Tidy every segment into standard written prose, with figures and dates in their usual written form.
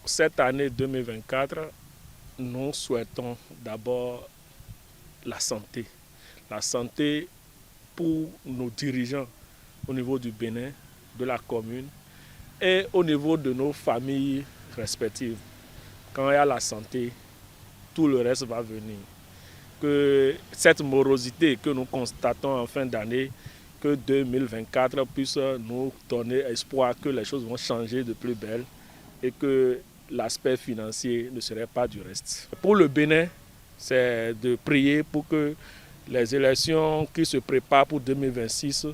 cette année 2024, nous souhaitons d'abord la santé. La santé pour nos dirigeants au niveau du Bénin, de la commune et au niveau de nos familles respectives. Quand il y a la santé, tout le reste va venir. Que cette morosité que nous constatons en fin d'année, que 2024 puisse nous donner espoir que les choses vont changer de plus belle et que l'aspect financier ne serait pas du reste. Pour le Bénin, c'est de prier pour que les élections qui se préparent pour 2026,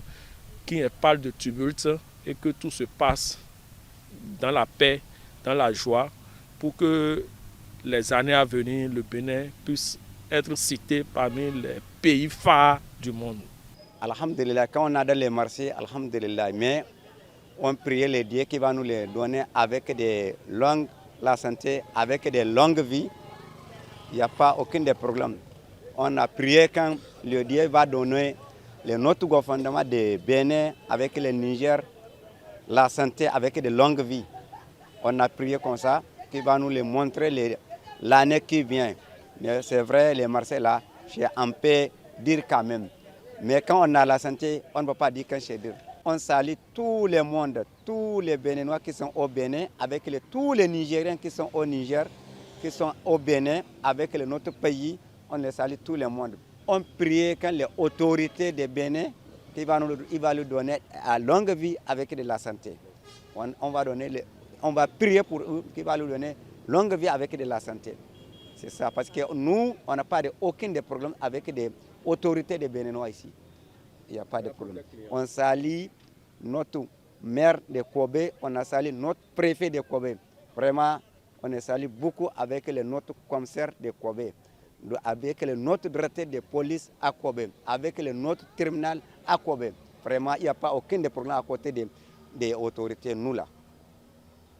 qu'il n'y ait pas de tumulte et que tout se passe dans la paix, dans la joie, pour que les années à venir, le Bénin puisse être cité parmi les pays phares du monde. Alhamdulillah, quand on a dans les marchés, alhamdulillah, mais on prie les dieux qui va nous les donner avec la santé, avec des longues vies. Il n'y a pas aucun des problèmes. On a prié quand le Dieu va donner notre gouvernement de Bénin avec le Niger, la santé avec de longues vies. On a prié comme ça, qui va nous les montrer l'année qui vient. Mais c'est vrai, les marchés là, on peut dire quand même. Mais quand on a la santé, on ne peut pas dire qu'un c'est dur. On salue tout le monde, tous les Béninois qui sont au Bénin, avec tous les Nigériens qui sont au Niger, qui sont au Bénin, avec notre pays, on les salue tout le monde. On prie quand les autorités du Bénin, il va nous donner à longue vie avec de la santé. On va prier pour eux, qu'il va nous donner longue vie avec de la santé. C'est ça, parce que nous, on n'a pas aucun des problèmes avec des autorités des Béninois ici. Il n'y a pas de problème. On salue notre maire de Kobe, on a salué notre préfet de Kobe. Vraiment, on a salué beaucoup avec notre commissaire de Kobe, avec notre directeur de police à Kobe, avec notre terminal à Kobe. Vraiment, il n'y a pas aucun des problèmes à côté des autorités, nous là.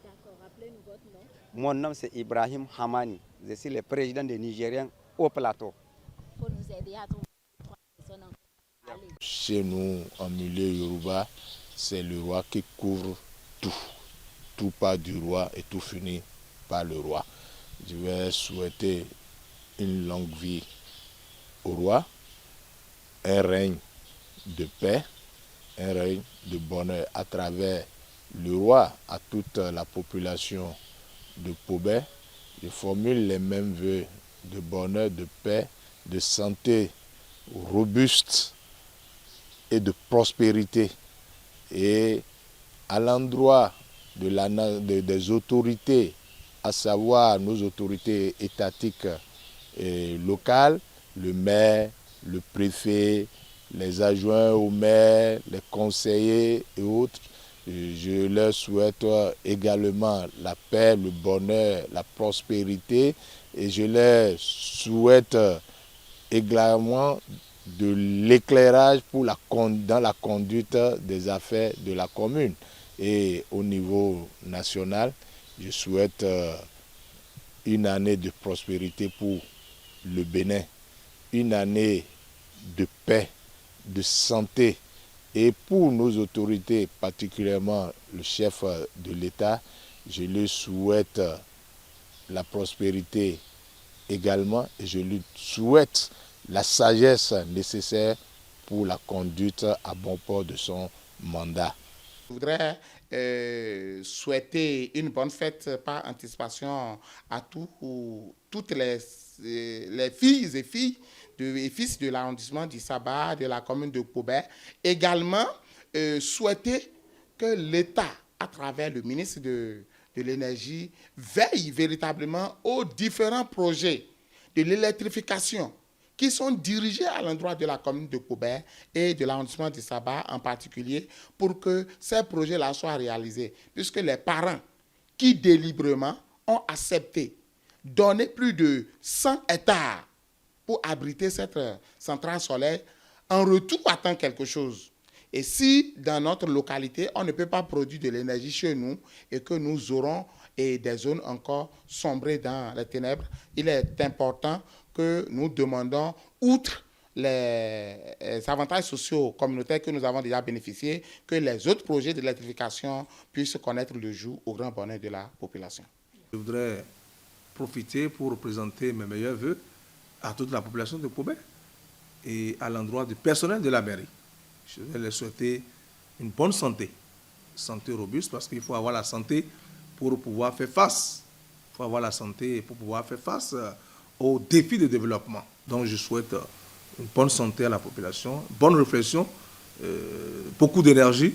D'accord, rappelez-nous votre nom. Mon nom c'est Ibrahim Hamani. Je suis le président des Nigériens au plateau. Pour nous aider à trouver 3 personnes. Allez. Chez nous, en milieu Yoruba, c'est le roi qui couvre tout. Tout part du roi et tout finit par le roi. Je vais souhaiter une longue vie au roi, un règne de paix, un règne de bonheur à travers le roi, à toute la population de Pobé. Je formule les mêmes vœux de bonheur, de paix, de santé robuste et de prospérité. Et à l'endroit des autorités, à savoir nos autorités étatiques et locales, le maire, le préfet, les adjoints au maire, les conseillers et autres, je leur souhaite également la paix, le bonheur, la prospérité et je leur souhaite également de l'éclairage dans la conduite des affaires de la commune. Et au niveau national, je souhaite une année de prospérité pour le Bénin, une année de paix, de santé. Et pour nos autorités, particulièrement le chef de l'État, je lui souhaite la prospérité également et je lui souhaite la sagesse nécessaire pour la conduite à bon port de son mandat. Je voudrais souhaiter une bonne fête par anticipation à toutes les filles et fils de l'arrondissement du Sabah, de la commune de Pobé. Également, souhaiter que l'État, à travers le ministre de l'Énergie, veille véritablement aux différents projets de l'électrification qui sont dirigés à l'endroit de la commune de Pobé et de l'arrondissement du Sabah en particulier, pour que ces projets-là soient réalisés. Puisque les parents qui délibérément ont accepté donner plus de 100 hectares pour abriter cette centrale solaire, en retour attendent quelque chose. Et si dans notre localité, on ne peut pas produire de l'énergie chez nous et que nous aurons des zones encore sombrées dans les ténèbres, il est important que nous demandons, outre les avantages sociaux communautaires que nous avons déjà bénéficiés, que les autres projets d'électrification puissent connaître le jour au grand bonheur de la population. Je voudrais profiter pour présenter mes meilleurs voeux à toute la population de Pobé et à l'endroit du personnel de la mairie. Je vais leur souhaiter une bonne santé robuste, parce qu'il faut avoir la santé pour pouvoir faire face. Il faut avoir la santé pour pouvoir faire face aux défis de développement. Donc je souhaite une bonne santé à la population, bonne réflexion, beaucoup d'énergie,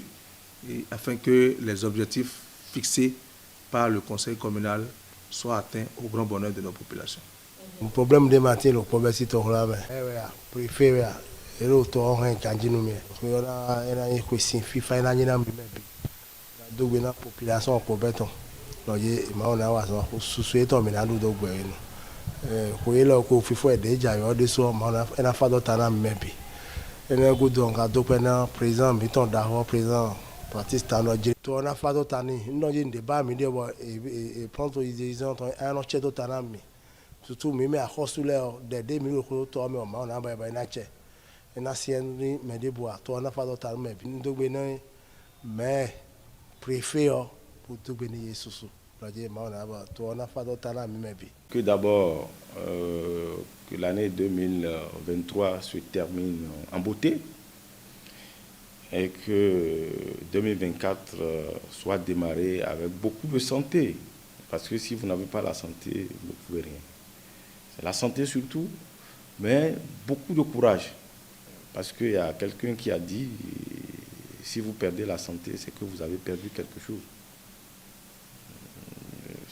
afin que les objectifs fixés par le conseil communal soient atteints au grand bonheur de nos populations. Le problème de matin, le problème c'est ton là, préfet, et l'autre on a changé nous mais on a une question FIFA il a une amie mais donc la population pour béton donc on a was sous ton mais nous donc pour il a ko FIFA déjà il de so on a fait d'autres na mais et un coup donc à donc un président mettons d'abord président Baptiste Tano to on a fait d'autres années non j'ai débat mais et prendre ils ont un autre d'autres années surtout mais à cause de 2000 ko to mais on a ba na che na sienne me de bois to na fa total me ndo gbe na mais préfet pour tout bénir susu plaje ma na ba to na fa total me bi que d'abord que l'année 2023 se termine en beauté et que 2024 soit démarré avec beaucoup de santé, parce que si vous n'avez pas la santé, vous ne pouvez rien. C'est la santé surtout, mais beaucoup de courage. Parce qu'il y a quelqu'un qui a dit, si vous perdez la santé, c'est que vous avez perdu quelque chose.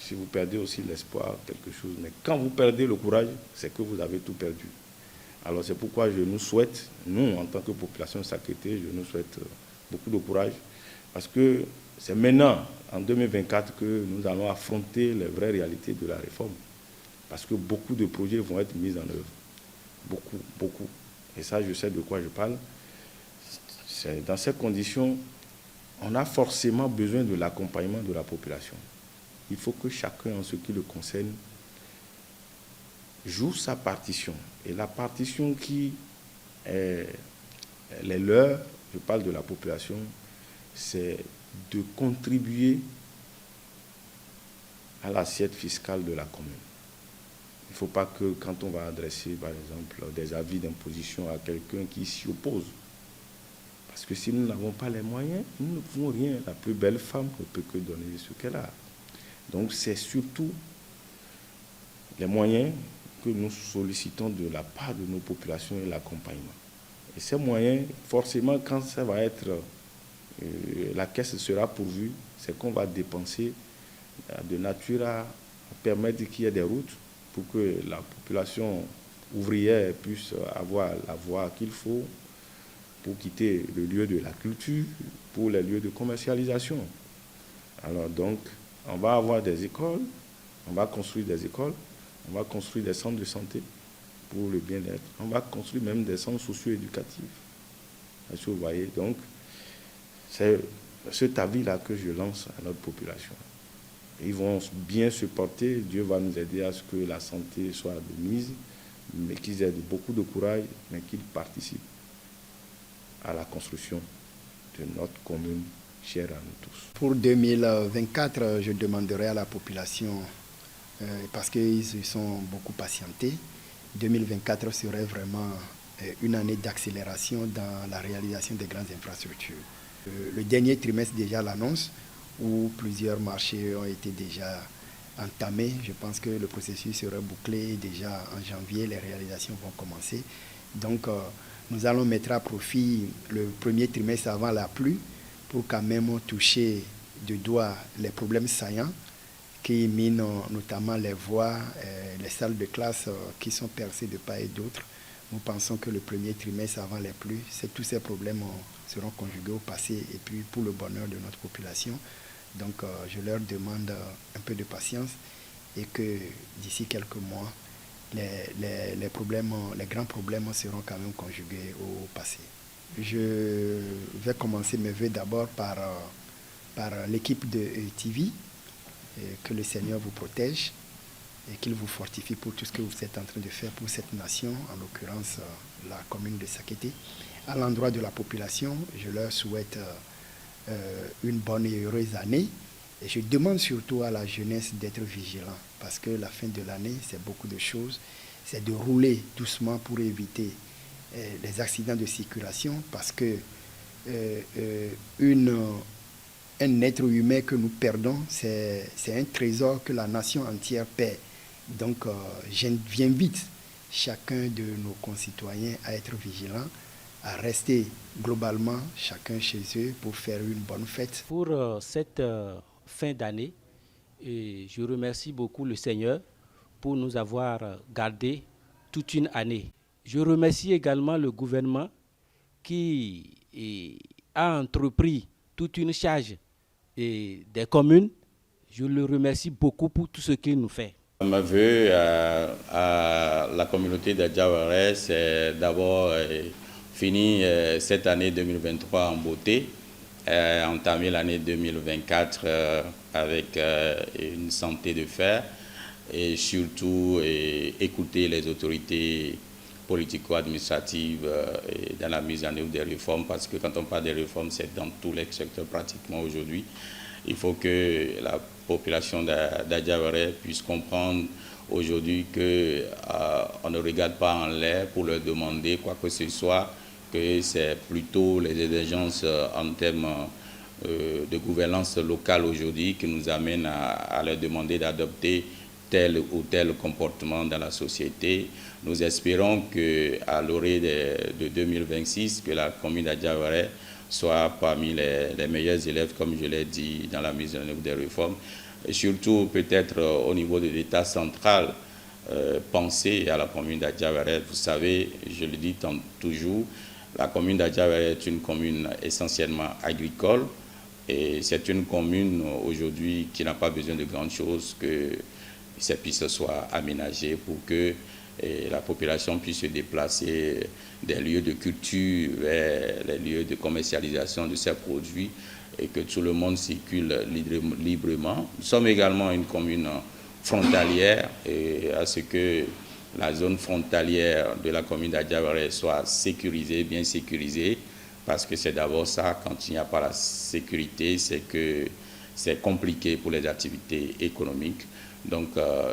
Si vous perdez aussi l'espoir, quelque chose. Mais quand vous perdez le courage, c'est que vous avez tout perdu. Alors c'est pourquoi je nous souhaite, nous en tant que population Sakété, je nous souhaite beaucoup de courage. Parce que c'est maintenant, en 2024, que nous allons affronter les vraies réalités de la réforme. Parce que beaucoup de projets vont être mis en œuvre. Beaucoup, beaucoup. Et ça, je sais de quoi je parle. Dans ces conditions, on a forcément besoin de l'accompagnement de la population. Il faut que chacun, en ce qui le concerne, joue sa partition. Et la partition qui est leur, je parle de la population, c'est de contribuer à l'assiette fiscale de la commune. Il ne faut pas que quand on va adresser, par exemple, des avis d'imposition à quelqu'un qui s'y oppose. Parce que si nous n'avons pas les moyens, nous ne pouvons rien. La plus belle femme ne peut que donner ce qu'elle a. Donc c'est surtout les moyens que nous sollicitons de la part de nos populations et l'accompagnement. Et ces moyens, forcément, quand ça va être, la caisse sera pourvue, c'est qu'on va dépenser de nature à permettre qu'il y ait des routes pour que la population ouvrière puisse avoir la voie qu'il faut pour quitter le lieu de la culture, pour les lieux de commercialisation. Alors donc, on va avoir des écoles, on va construire des écoles, on va construire des centres de santé pour le bien-être, on va construire même des centres socio-éducatifs. Est-ce que vous voyez? Donc, c'est cet avis-là que je lance à notre population. Ils vont bien se porter, Dieu va nous aider à ce que la santé soit de mise, mais qu'ils aient beaucoup de courage, mais qu'ils participent à la construction de notre commune chère à nous tous. Pour 2024, je demanderai à la population, parce qu'ils se sont beaucoup patientés, 2024 serait vraiment une année d'accélération dans la réalisation des grandes infrastructures. Le dernier trimestre déjà l'annonce, où plusieurs marchés ont été déjà entamés. Je pense que le processus sera bouclé déjà en janvier, les réalisations vont commencer. Donc nous allons mettre à profit le premier trimestre avant la pluie pour quand même toucher de doigt les problèmes saillants qui minent notamment les voies, les salles de classe qui sont percées de part et d'autre. Nous pensons que le premier trimestre avant les pluies, tous ces problèmes seront conjugués au passé et puis pour le bonheur de notre population. Donc je leur demande un peu de patience et que d'ici quelques mois, les grands problèmes seront quand même conjugués au passé. Je vais commencer mes vœux d'abord par l'équipe de TV, que le Seigneur vous protège et qu'il vous fortifie pour tout ce que vous êtes en train de faire pour cette nation, en l'occurrence la commune de Sakété. À l'endroit de la population, je leur souhaite une bonne et heureuse année Et je demande surtout à la jeunesse d'être vigilant parce que la fin de l'année, c'est beaucoup de choses. C'est de rouler doucement pour éviter les accidents de circulation parce que un être humain que nous perdons, c'est un trésor que la nation entière perd. Donc, j'invite chacun de nos concitoyens à être vigilants, à rester globalement chacun chez eux pour faire une bonne fête. Pour cette fin d'année, je remercie beaucoup le Seigneur pour nous avoir gardés toute une année. Je remercie également le gouvernement qui a entrepris toute une charge des communes. Je le remercie beaucoup pour tout ce qu'il nous fait. Mes vœux à la communauté de Diawéré, c'est d'abord finir cette année 2023 en beauté, entamer l'année 2024 avec une santé de fer et surtout écouter les autorités politico-administratives dans la mise en œuvre des réformes, parce que quand on parle des réformes, c'est dans tous les secteurs pratiquement aujourd'hui. Il faut que la population d'Adiawéré puisse comprendre aujourd'hui qu'on ne regarde pas en l'air pour leur demander quoi que ce soit, que c'est plutôt les exigences en termes de gouvernance locale aujourd'hui qui nous amènent à leur demander d'adopter tel ou tel comportement dans la société. Nous espérons qu'à l'orée de 2026, que la commune d'Adiawéré soit parmi les meilleurs élèves, comme je l'ai dit, dans la mise en œuvre des réformes. Et surtout, peut-être au niveau de l'État central, penser à la commune d'Adiawéré. Vous savez, je le dis toujours, la commune d'Adiawéré est une commune essentiellement agricole et c'est une commune aujourd'hui qui n'a pas besoin de grandes choses, que ces pistes soient aménagées pour que la population puisse se déplacer des lieux de culture vers les lieux de commercialisation de ces produits et que tout le monde circule librement. Nous sommes également une commune frontalière et à ce que la zone frontalière de la commune d'Adiawéré soit sécurisée, bien sécurisée, parce que c'est d'abord ça, quand il n'y a pas la sécurité, c'est que c'est compliqué pour les activités économiques. Donc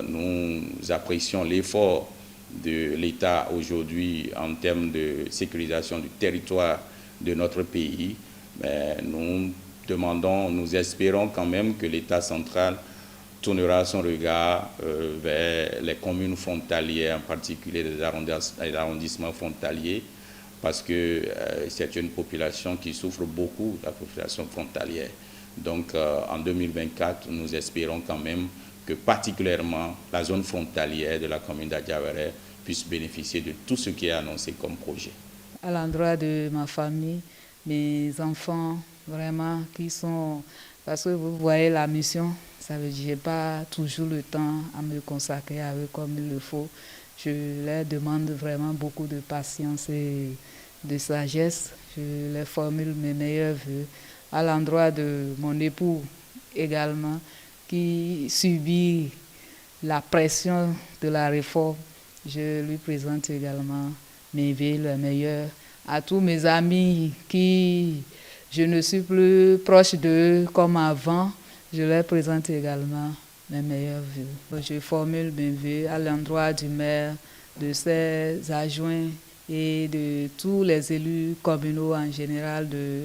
nous apprécions l'effort de l'État aujourd'hui en termes de sécurisation du territoire de notre pays. Mais nous demandons, nous espérons quand même que l'État central tournera son regard vers les communes frontalières, en particulier les arrondissements frontaliers, parce que c'est une population qui souffre beaucoup, la population frontalière. Donc en 2024, nous espérons quand même que particulièrement la zone frontalière de la commune d'Adiawéré puisse bénéficier de tout ce qui est annoncé comme projet. À l'endroit de ma famille, mes enfants, vraiment, qui sont... Parce que vous voyez la mission, ça veut dire que je n'ai pas toujours le temps à me consacrer à eux comme il le faut. Je leur demande vraiment beaucoup de patience et de sagesse. Je leur formule mes meilleurs vœux. À l'endroit de mon époux également, qui subit la pression de la réforme, je lui présente également mes vœux, les meilleurs. À tous mes amis qui, je ne suis plus proche d'eux comme avant, je leur présente également mes meilleurs vœux. Je formule mes vœux à l'endroit du maire, de ses adjoints et de tous les élus communaux en général de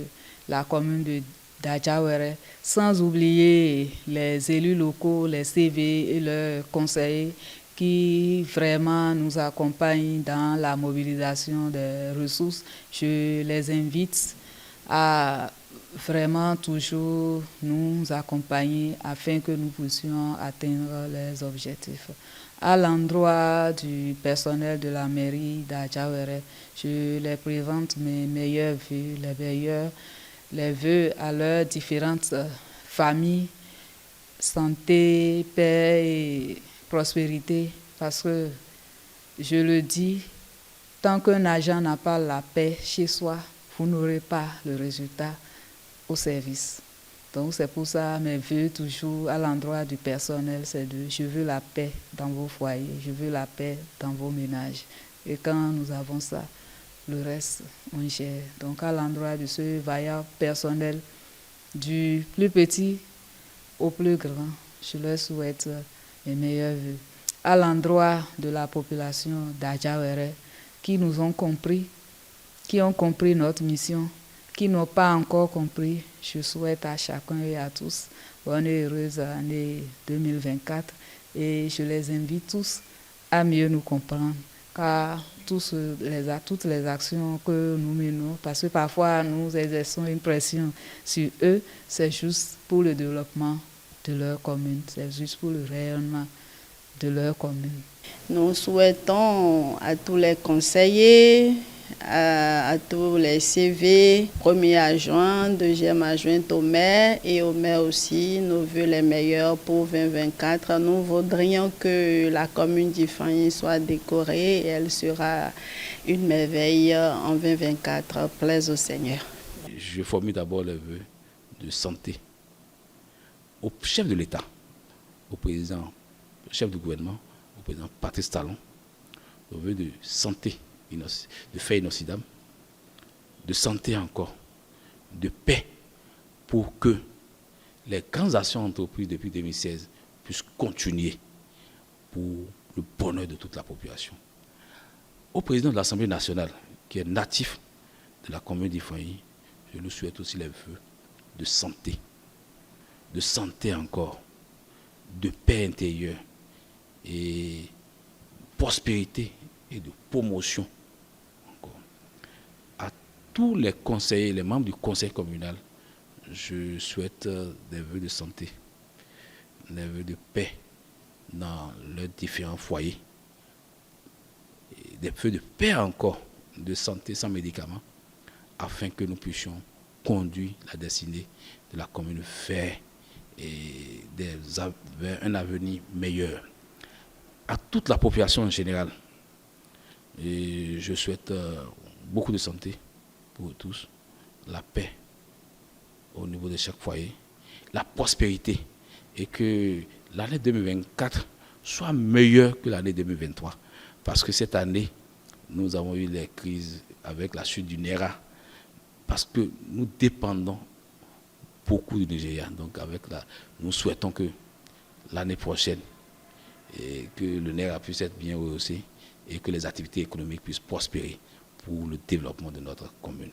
la commune d'Adiawéré, sans oublier les élus locaux, les CV et leurs conseillers qui vraiment nous accompagnent dans la mobilisation des ressources. Je les invite à vraiment toujours nous accompagner afin que nous puissions atteindre les objectifs. À l'endroit du personnel de la mairie d'Adiawéré, je les présente mes meilleurs vœux, les vœux à leurs différentes familles, santé, paix et prospérité, parce que je le dis, tant qu'un agent n'a pas la paix chez soi, vous n'aurez pas le résultat au service. Donc c'est pour ça mes vœux toujours à l'endroit du personnel, c'est de je veux la paix dans vos foyers, je veux la paix dans vos ménages. Et quand nous avons ça, le reste, on gère. Donc à l'endroit de ce vaillant personnel, du plus petit au plus grand. Je leur souhaite les meilleurs vœux. À l'endroit de la population d'Adjawere qui nous ont compris, qui ont compris notre mission, qui n'ont pas encore compris, je souhaite à chacun et à tous bonne et heureuse année 2024 et je les invite tous à mieux nous comprendre car toutes les actions que nous menons, parce que parfois nous exerçons une pression sur eux, c'est juste pour le développement de leur commune, c'est juste pour le rayonnement de leur commune. Nous souhaitons à tous les conseillers, à tous les CV, premier adjoint, deuxième adjointe au maire et au maire aussi, nos vœux les meilleurs pour 2024. Nous voudrions que la commune d'Ifani soit décorée et elle sera une merveille en 2024. Plaise au Seigneur. Je formule d'abord les vœux de santé au chef de l'État, au président, au chef du gouvernement, au président Patrice Talon, aux vœux de santé, de fait inoxydable, de santé encore, de paix, pour que les grandes actions entreprises depuis 2016 puissent continuer pour le bonheur de toute la population. Au président de l'Assemblée nationale, qui est natif de la commune d'Ifani, je lui souhaite aussi les vœux de santé encore, de paix intérieure et prospérité et de promotion. Tous les conseillers, les membres du conseil communal, je souhaite des vœux de santé, des vœux de paix dans leurs différents foyers, et des vœux de paix encore, de santé sans médicaments, afin que nous puissions conduire la destinée de la commune vers un avenir meilleur. À toute la population en général, et je souhaite beaucoup de santé pour tous, la paix au niveau de chaque foyer, la prospérité et que l'année 2024 soit meilleure que l'année 2023. Parce que cette année, nous avons eu les crises avec la chute du Naira, parce que nous dépendons beaucoup du Nigeria. Donc nous souhaitons que l'année prochaine, et que le Naira puisse être bien rehaussé et que les activités économiques puissent prospérer pour le développement de notre commune.